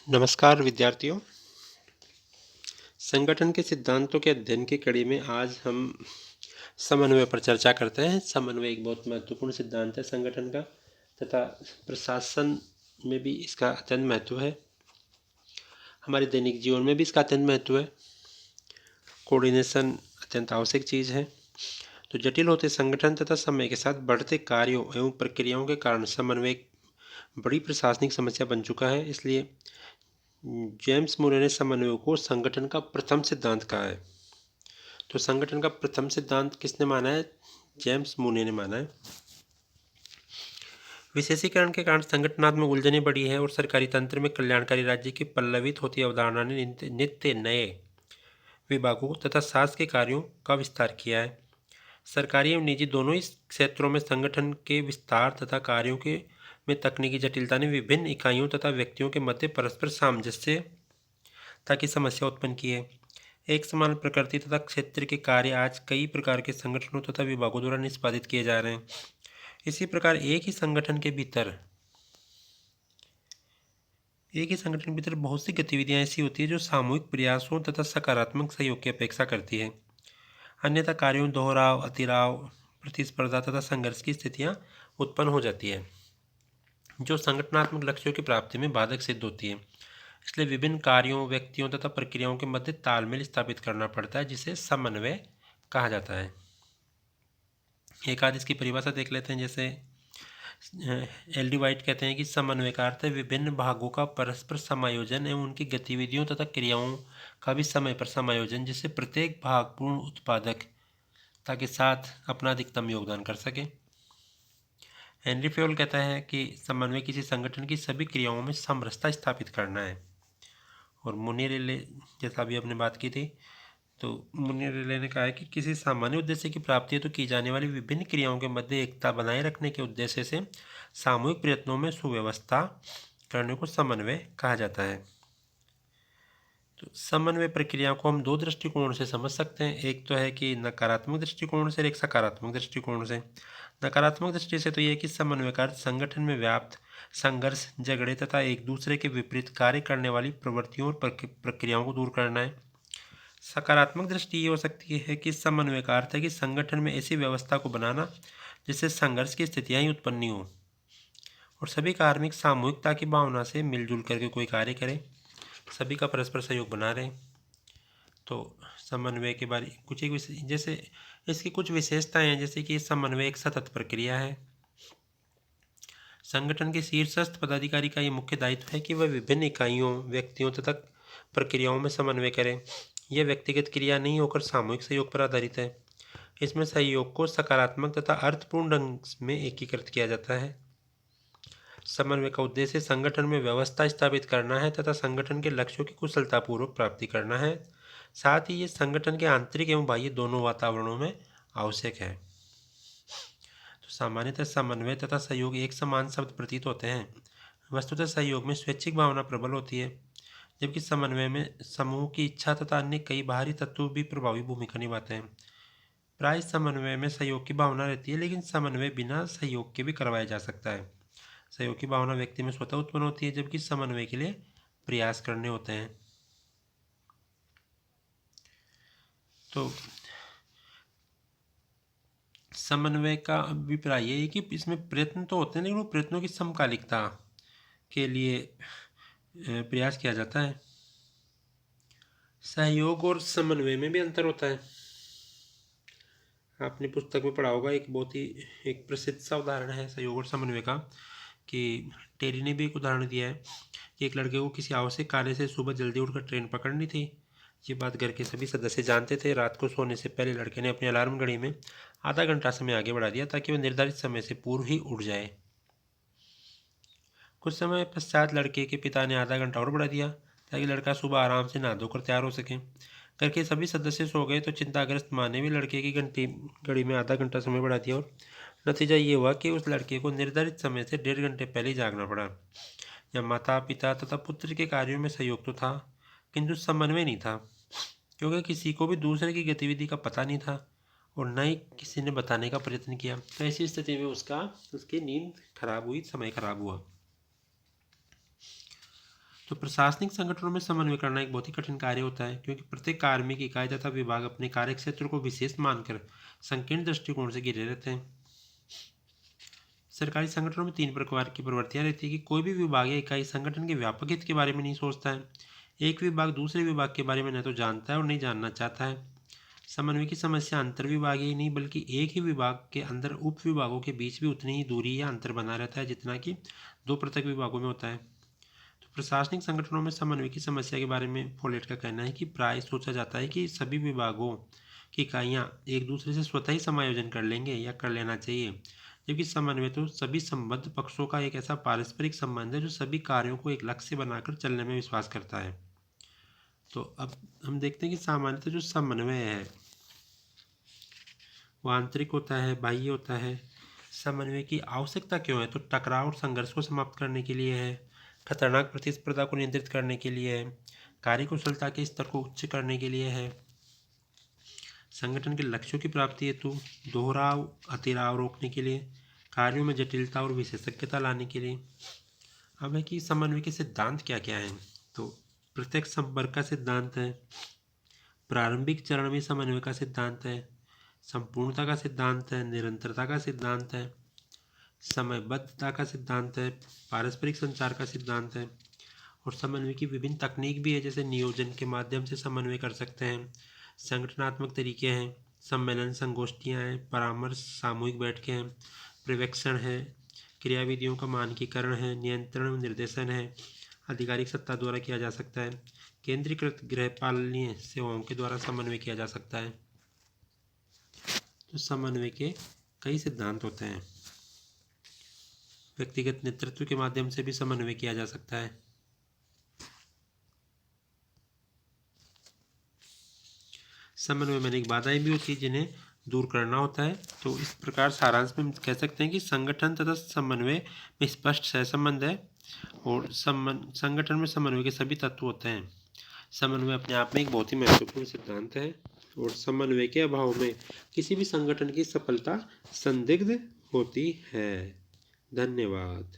नमस्कार विद्यार्थियों। संगठन के सिद्धांतों के अध्ययन की कड़ी में आज हम समन्वय पर चर्चा करते हैं। समन्वय एक बहुत महत्वपूर्ण सिद्धांत है संगठन का, तथा प्रशासन में भी इसका अत्यंत महत्व है। हमारे दैनिक जीवन में भी इसका अत्यंत महत्व है। कोऑर्डिनेशन अत्यंत आवश्यक चीज़ है। तो जटिल होते संगठन तथा समय के साथ बढ़ते कार्यों एवं प्रक्रियाओं के कारण समन्वय एक बड़ी प्रशासनिक समस्या बन चुका है। इसलिए जेम्स मूरे ने समन्वय को संगठन का प्रथम सिद्धांत कहा है। तो संगठन का प्रथम सिद्धांत किसने माना है? जेम्स मूरे ने माना है। विशेषीकरण के कारण संगठनात्मक उलझनें बढ़ी है और सरकारी तंत्र में कल्याणकारी राज्य की पल्लवित होती अवधारणा ने नित्य नए विभागों तथा शासकीय के कार्यों का विस्तार किया है। सरकारी एवं निजी दोनों ही क्षेत्रों में संगठन के विस्तार तथा कार्यों के में तकनीकी जटिलता ने विभिन्न इकाइयों तथा व्यक्तियों के मध्य परस्पर सामंजस्य ताकि समस्या उत्पन्न की है। एक समान प्रकृति तथा क्षेत्र के कार्य आज कई प्रकार के संगठनों तथा विभागों द्वारा निष्पादित किए जा रहे हैं। इसी प्रकार एक ही संगठन के भीतर बहुत सी गतिविधियां ऐसी होती है जो सामूहिक प्रयासों तथा सकारात्मक सहयोग की अपेक्षा करती है। अन्यथा कार्यों दोहराव, अतिराव, प्रतिस्पर्धा तथा संघर्ष की स्थितियां उत्पन्न हो जाती है, जो संगठनात्मक लक्ष्यों की प्राप्ति में बाधक सिद्ध होती है। इसलिए विभिन्न कार्यों, व्यक्तियों तथा प्रक्रियाओं के मध्य तालमेल स्थापित करना पड़ता है, जिसे समन्वय कहा जाता है। एक आध इसकी परिभाषा देख लेते हैं। जैसे एल.डी. वाइट कहते हैं कि समन्वय का अर्थ है विभिन्न भागों का परस्पर समायोजन एवं उनकी गतिविधियों तथा क्रियाओं का भी समय पर समायोजन, जिससे प्रत्येक भाग पूर्ण उत्पादकता के साथ अपना अधिकतम योगदान कर सके। हेनरी फ्योल कहता है कि समन्वय किसी संगठन की सभी क्रियाओं में समरसता स्थापित करना है। और मुनिरेले, जैसा अभी आपने बात की थी, तो मुनिरेले ने कहा है कि किसी सामान्य उद्देश्य की प्राप्ति हेतु की जाने वाली विभिन्न क्रियाओं के मध्य एकता बनाए रखने के उद्देश्य से सामूहिक प्रयत्नों में सुव्यवस्था करने को समन्वय कहा जाता है। तो समन्वय प्रक्रिया को हम दो दृष्टिकोण से समझ सकते हैं। एक तो है कि नकारात्मक दृष्टिकोण से और एक सकारात्मक दृष्टिकोण से। नकारात्मक दृष्टि से तो यह कि समन्वय का अर्थ संगठन में व्याप्त संघर्ष, झगड़े तथा एक दूसरे के विपरीत कार्य करने वाली प्रवृत्तियों और प्रक्रियाओं को दूर करना है। सकारात्मक दृष्टि ये हो सकती है कि समन्वय का अर्थ है कि संगठन में ऐसी व्यवस्था को बनाना जिससे संघर्ष की स्थितियां ही उत्पन्न नहीं हो और सभी कार्मिक सामूहिकता की भावना से मिलजुल करके कोई कार्य करें, सभी का परस्पर सहयोग बना रहे। तो समन्वय के बारे कुछ एक जैसे इसकी कुछ विशेषताएं हैं, जैसे कि समन्वय एक सतत प्रक्रिया है। संगठन के शीर्षस्थ पदाधिकारी का ये मुख्य दायित्व है कि वह विभिन्न इकाइयों, व्यक्तियों तथा प्रक्रियाओं में समन्वय करें। यह व्यक्तिगत क्रिया नहीं होकर सामूहिक सहयोग पर आधारित है। इसमें सहयोग को सकारात्मक तथा अर्थपूर्ण ढंग में एकीकृत किया जाता है। समन्वय का उद्देश्य संगठन में व्यवस्था स्थापित करना है तथा संगठन के लक्ष्यों की कुशलतापूर्वक प्राप्ति करना है। साथ ही ये संगठन के आंतरिक एवं बाह्य दोनों वातावरणों में आवश्यक है। तो सामान्यतः समन्वय तथा सहयोग एक समान शब्द प्रतीत होते हैं। वस्तुतः सहयोग में स्वैच्छिक भावना प्रबल होती है, जबकि समन्वय में समूह की इच्छा तथा अन्य कई बाहरी तत्व भी प्रभावी भूमिका निभाते हैं। प्राय समन्वय में सहयोग की भावना रहती है, लेकिन समन्वय बिना सहयोग के भी करवाया जा सकता है। सहयोग की भावना व्यक्ति में स्वतः उत्पन्न होती है, जबकि समन्वय के लिए प्रयास करने होते हैं। तो समन्वय का अभिप्राय ये है कि इसमें प्रयत्न तो होते हैं, लेकिन वो प्रयत्नों की समकालिकता के लिए प्रयास किया जाता है। सहयोग और समन्वय में भी अंतर होता है। आपने पुस्तक में पढ़ा होगा, एक बहुत ही एक प्रसिद्ध सा उदाहरण है सहयोग और समन्वय का, कि टेरी ने भी एक उदाहरण दिया है कि एक लड़के को किसी आवश्यक कार्य से सुबह जल्दी उठकर ट्रेन पकड़नी थी। ये बात घर के सभी सदस्य जानते थे। रात को सोने से पहले लड़के ने अपनी अलार्म घड़ी में आधा घंटा समय आगे बढ़ा दिया ताकि वह निर्धारित समय से पूर्व ही उठ जाए। कुछ समय पश्चात लड़के के पिता ने आधा घंटा और बढ़ा दिया ताकि लड़का सुबह आराम से नहा धोकर तैयार हो सके। घर के सभी सदस्य सो गए तो चिंताग्रस्त माँ ने भी लड़के की घड़ी में आधा घंटा समय बढ़ा दिया और नतीजा ये हुआ कि उस लड़के को निर्धारित समय से 1.5 घंटे पहले ही जागना पड़ा। जब माता पिता तथा पुत्र के कार्यों में सहयोग तो था, किंतु समन्वय नहीं था, क्योंकि किसी को भी दूसरे की गतिविधि का पता नहीं था और न ही किसी ने बताने का प्रयत्न किया। तो ऐसी स्थिति में उसकी नींद खराब हुई, समय खराब हुआ। तो प्रशासनिक संगठनों में समन्वय करना एक बहुत ही कठिन कार्य होता है, क्योंकि प्रत्येक कार्मिक इकाई तथा विभाग अपने कार्य क्षेत्र को विशेष मानकर संकीर्ण दृष्टिकोण से घिरे रहते हैं। सरकारी संगठनों में 3 प्रकार की प्रवृत्तियां रहती है कि कोई भी विभाग या इकाई संगठन के व्यापक हित के बारे में नहीं सोचता है। एक विभाग दूसरे विभाग के बारे में न तो जानता है और नहीं जानना चाहता है। समन्वय की समस्या अंतर विभागीय ही नहीं बल्कि एक ही विभाग के अंदर उप विभागों के बीच भी उतनी ही दूरी या अंतर बना रहता है जितना कि 2 पृथक विभागों में होता है। तो प्रशासनिक संगठनों में समन्वय की समस्या के बारे में फोलेट का कहना है कि प्राय सोचा जाता है कि सभी विभागों की इकाइयाँ एक दूसरे से स्वतः ही समायोजन कर लेंगे या कर लेना चाहिए, जबकि समन्वय तो सभी संबद्ध पक्षों का एक ऐसा पारस्परिक संबंध है जो सभी कार्यों को एक लक्ष्य बनाकर चलने में विश्वास करता है। तो अब हम देखते हैं कि सामान्यतः जो समन्वय है वो आंतरिक होता है, बाह्य होता है। समन्वय की आवश्यकता क्यों है? तो टकराव और संघर्ष को समाप्त करने के लिए है, खतरनाक प्रतिस्पर्धा को नियंत्रित करने के लिए है, कार्यकुशलता के स्तर को उच्च करने के लिए है, संगठन के लक्ष्यों की प्राप्ति हेतु, दोहराव अतिराव रोकने के लिए, कार्यों में जटिलता और विशेषज्ञता लाने के लिए। अब है कि समन्वय के सिद्धांत क्या क्या हैं? तो प्रत्यक्ष संपर्क का सिद्धांत है, प्रारंभिक चरण में समन्वय का सिद्धांत है, संपूर्णता का सिद्धांत है, निरंतरता का सिद्धांत है, समयबद्धता का सिद्धांत है, पारस्परिक संचार का सिद्धांत है। और समन्वय की विभिन्न तकनीक भी है, जैसे नियोजन के माध्यम से समन्वय कर सकते हैं, संगठनात्मक तरीके हैं, सम्मेलन संगोष्ठियाँ हैं, परामर्श सामूहिक बैठकें हैं, पर्यवेक्षण है, क्रियाविधियों का मानकीकरण है, नियंत्रण निर्देशन है, आधिकारिक सत्ता द्वारा किया जा सकता है, केंद्रीकृत गृहपालनीय सेवाओं के द्वारा समन्वय किया जा सकता है। तो समन्वय के कई सिद्धांत होते हैं। व्यक्तिगत नेतृत्व के माध्यम से भी समन्वय किया जा सकता है। समन्वय में अनेक बाधाएं भी होती है जिन्हें दूर करना होता है। तो इस प्रकार सारांश में हम कह सकते हैं कि संगठन तथा समन्वय में स्पष्ट सहसंबंध है और संगठन में समन्वय के सभी तत्व होते हैं। समन्वय अपने आप में एक बहुत ही महत्वपूर्ण सिद्धांत है और समन्वय के अभाव में किसी भी संगठन की सफलता संदिग्ध होती है। धन्यवाद।